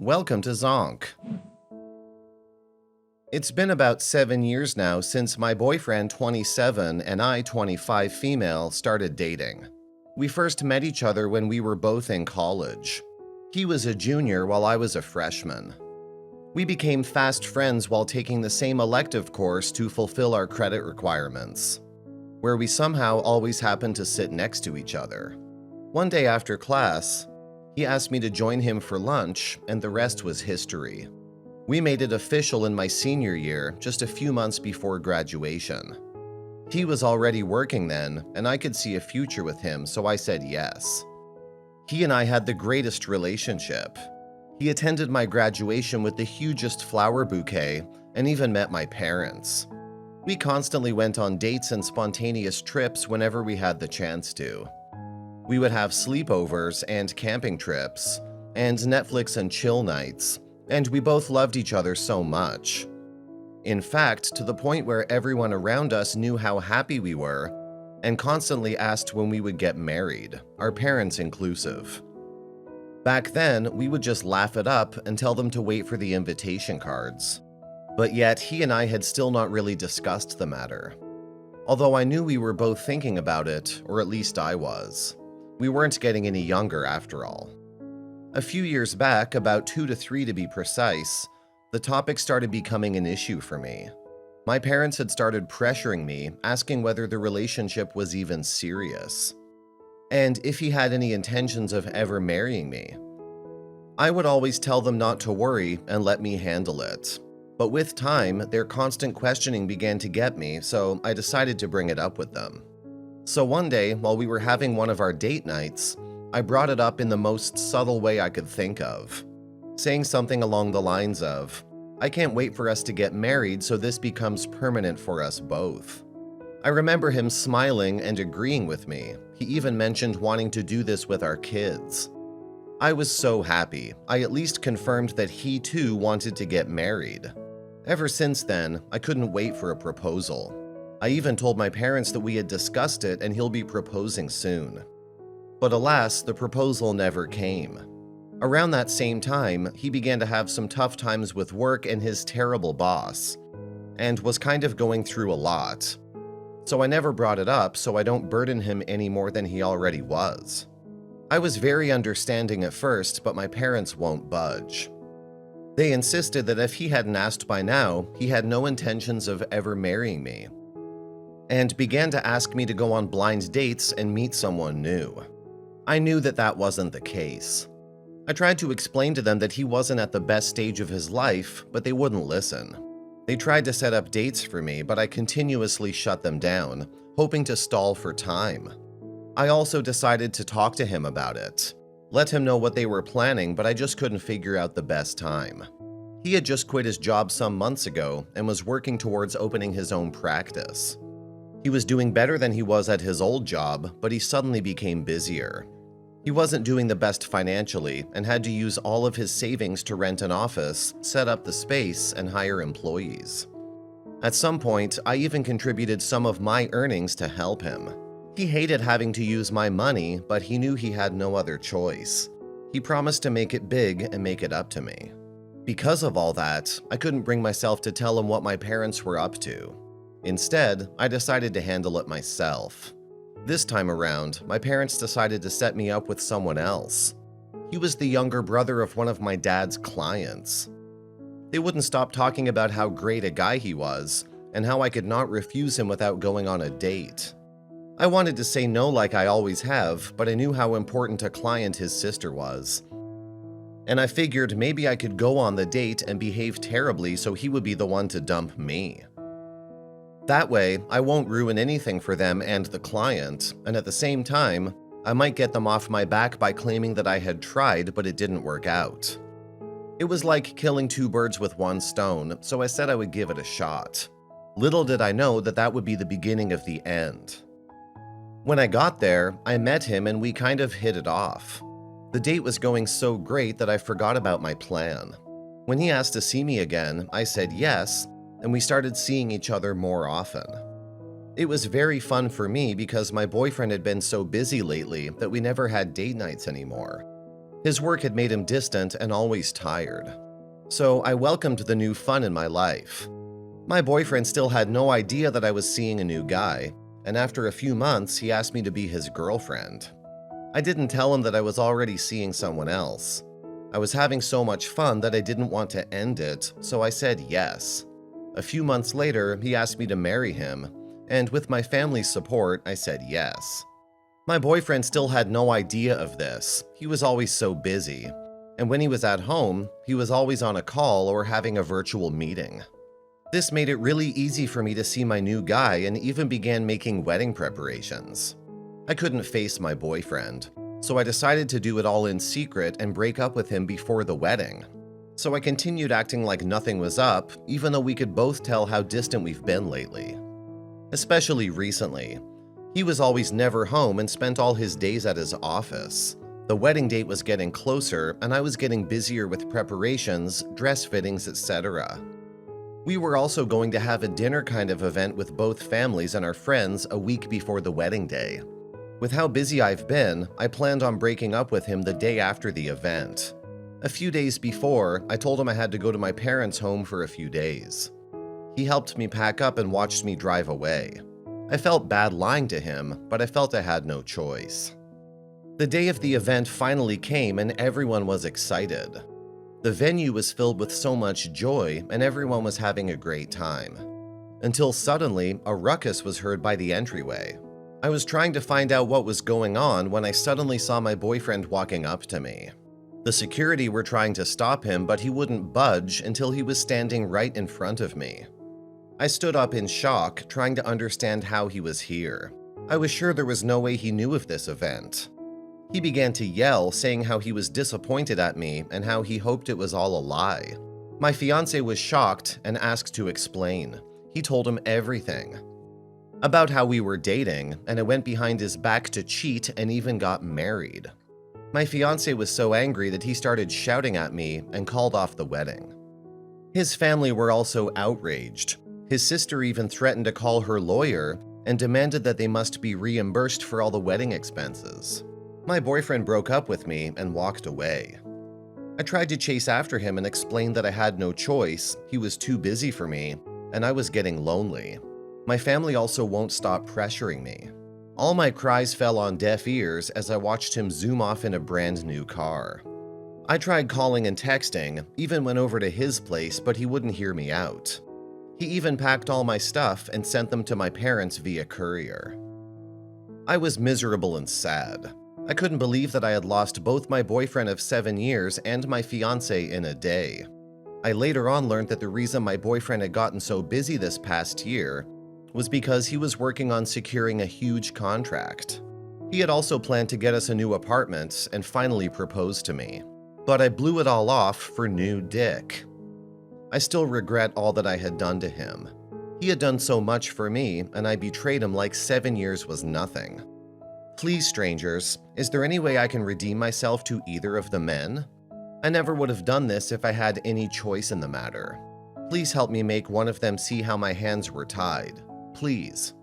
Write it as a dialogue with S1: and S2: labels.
S1: Welcome to Zonk. It's been about 7 years now since my boyfriend, 27, and I, 25 female, started dating. We first met each other when we were both in college. He was a junior while I was a freshman. We became fast friends while taking the same elective course to fulfill our credit requirements, where we somehow always happened to sit next to each other. One day after class, he asked me to join him for lunch, and the rest was history. We made it official in my senior year, just a few months before graduation. He was already working then, and I could see a future with him, so I said yes. He and I had the greatest relationship. He attended my graduation with the hugest flower bouquet and even met my parents. We constantly went on dates and spontaneous trips whenever we had the chance to. We would have sleepovers and camping trips, and Netflix and chill nights, and we both loved each other so much. In fact, to the point where everyone around us knew how happy we were and constantly asked when we would get married, our parents inclusive. Back then, we would just laugh it up and tell them to wait for the invitation cards. But yet, he and I had still not really discussed the matter. Although I knew we were both thinking about it, or at least I was. We weren't getting any younger after all. A few years back, about 2 to 3 to be precise, the topic started becoming an issue for me. My parents had started pressuring me, asking whether the relationship was even serious, and if he had any intentions of ever marrying me. I would always tell them not to worry and let me handle it. But with time, their constant questioning began to get me, so I decided to bring it up with them. So one day, while we were having one of our date nights, I brought it up in the most subtle way I could think of, saying something along the lines of, "I can't wait for us to get married so this becomes permanent for us both." I remember him smiling and agreeing with me. He even mentioned wanting to do this with our kids. I was so happy. I at least confirmed that he too wanted to get married. Ever since then, I couldn't wait for a proposal. I even told my parents that we had discussed it and he'll be proposing soon. But alas, the proposal never came. Around that same time, he began to have some tough times with work and his terrible boss, and was kind of going through a lot. So I never brought it up so I don't burden him any more than he already was. I was very understanding at first, but my parents won't budge. They insisted that if he hadn't asked by now, he had no intentions of ever marrying me, and began to ask me to go on blind dates and meet someone new. I knew that that wasn't the case. I tried to explain to them that he wasn't at the best stage of his life, but they wouldn't listen. They tried to set up dates for me, but I continuously shut them down, hoping to stall for time. I also decided to talk to him about it, let him know what they were planning, but I just couldn't figure out the best time. He had just quit his job some months ago and was working towards opening his own practice. He was doing better than he was at his old job, but he suddenly became busier. He wasn't doing the best financially and had to use all of his savings to rent an office, set up the space, and hire employees. At some point, I even contributed some of my earnings to help him. He hated having to use my money, but he knew he had no other choice. He promised to make it big and make it up to me. Because of all that, I couldn't bring myself to tell him what my parents were up to. Instead, I decided to handle it myself. This time around, my parents decided to set me up with someone else. He was the younger brother of one of my dad's clients. They wouldn't stop talking about how great a guy he was and how I could not refuse him without going on a date. I wanted to say no like I always have, but I knew how important a client his sister was. And I figured maybe I could go on the date and behave terribly so he would be the one to dump me. That way, I won't ruin anything for them and the client, and at the same time, I might get them off my back by claiming that I had tried but it didn't work out. It was like killing 2 birds with 1 stone, so I said I would give it a shot. Little did I know that that would be the beginning of the end. When I got there, I met him and we kind of hit it off. The date was going so great that I forgot about my plan. When he asked to see me again, I said yes, and we started seeing each other more often. It was very fun for me because my boyfriend had been so busy lately that we never had date nights anymore. His work had made him distant and always tired. So I welcomed the new fun in my life. My boyfriend still had no idea that I was seeing a new guy, and after a few months, he asked me to be his girlfriend. I didn't tell him that I was already seeing someone else. I was having so much fun that I didn't want to end it, so I said yes. A few months later, he asked me to marry him, and with my family's support, I said yes. My boyfriend still had no idea of this. He was always so busy. And when he was at home, he was always on a call or having a virtual meeting. This made it really easy for me to see my new guy and even began making wedding preparations. I couldn't face my boyfriend, so I decided to do it all in secret and break up with him before the wedding. So I continued acting like nothing was up, even though we could both tell how distant we've been lately. Especially recently. He was always never home and spent all his days at his office. The wedding date was getting closer, and I was getting busier with preparations, dress fittings, etc. We were also going to have a dinner kind of event with both families and our friends a week before the wedding day. With how busy I've been, I planned on breaking up with him the day after the event. A few days before, I told him I had to go to my parents' home for a few days. He helped me pack up and watched me drive away. I felt bad lying to him, but I felt I had no choice. The day of the event finally came and everyone was excited. The venue was filled with so much joy and everyone was having a great time. Until suddenly, a ruckus was heard by the entryway. I was trying to find out what was going on when I suddenly saw my boyfriend walking up to me. The security were trying to stop him, but he wouldn't budge until he was standing right in front of me. I stood up in shock, trying to understand how he was here. I was sure there was no way he knew of this event. He began to yell, saying how he was disappointed at me and how he hoped it was all a lie. My fiancé was shocked and asked to explain. He told him everything. About how we were dating, and I went behind his back to cheat and even got married. My fiancé was so angry that he started shouting at me and called off the wedding. His family were also outraged. His sister even threatened to call her lawyer and demanded that they must be reimbursed for all the wedding expenses. My boyfriend broke up with me and walked away. I tried to chase after him and explain that I had no choice, he was too busy for me, and I was getting lonely. My family also won't stop pressuring me. All my cries fell on deaf ears as I watched him zoom off in a brand new car. I tried calling and texting, even went over to his place, but he wouldn't hear me out. He even packed all my stuff and sent them to my parents via courier. I was miserable and sad. I couldn't believe that I had lost both my boyfriend of 7 years and my fiancé in a day. I later on learned that the reason my boyfriend had gotten so busy this past year was because he was working on securing a huge contract. He had also planned to get us a new apartment and finally proposed to me. But I blew it all off for new dick. I still regret all that I had done to him. He had done so much for me, and I betrayed him like 7 years was nothing. Please, strangers, is there any way I can redeem myself to either of the men? I never would have done this if I had any choice in the matter. Please help me make one of them see how my hands were tied. Please.